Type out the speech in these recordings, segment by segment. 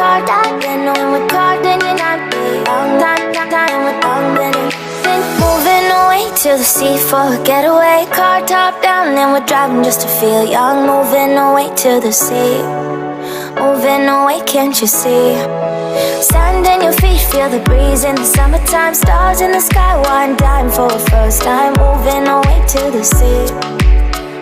caught up. Then when we're caught, then you're not big. Time without winning. Then moving away to the sea for a getaway. Car top down, and we're driving just to feel young. Moving away to the sea. Moving away, can't you see? Sand in your feet, feel the breeze in the summertime. Stars in the sky, one dime for a first time. Moving away to the sea.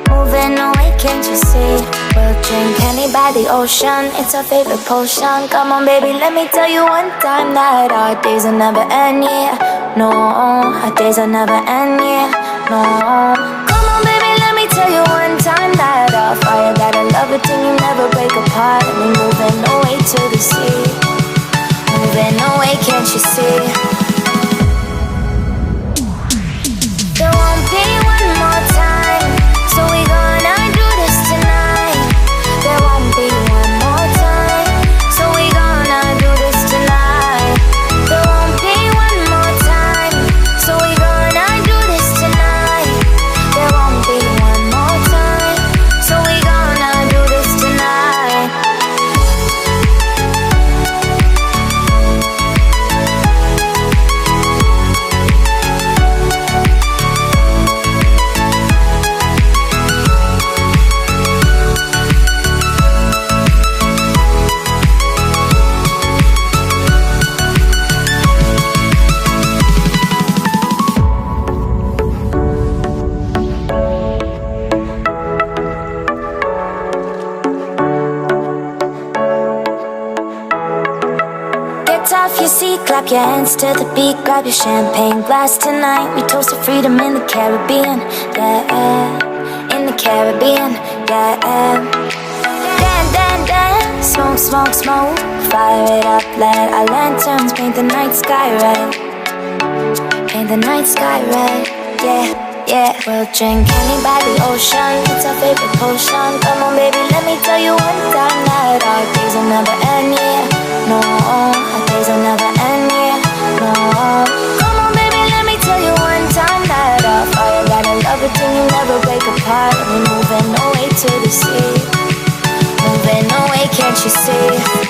Moving away, can't you see? We'll drink honey by the ocean, it's our favorite potion. Come on baby, let me tell you one time that our days will never end, yeah. No, our days will never end, yeah. No. Come on baby, let me tell you one time that our fire got a love it till you never break apart. And we moving away to the sea. Moving away, can't you see? There won't be one more time, so we gonna do this tonight. There won't be one more time, so we gonna do this tonight. There won't be one more time, so we gonna do this tonight. There won't be one more time, so we gonna do this tonight. Off your seat, clap your hands to the beat. Grab your champagne glass tonight. We toast to freedom in the Caribbean, yeah. In the Caribbean, yeah. Dance, smoke, smoke, smoke. Fire it up, let our lanterns paint the night sky red. Paint the night sky red, yeah, yeah. We'll drink honey by the ocean, it's our favorite potion. Come on baby, let me tell you one time that our days will never end, yeah. No, our days will never end, yeah. No. Come on baby, let me tell you one time that our fire got a love it till you never break apart. And we're moving away to the sea. Moving away, can't you see?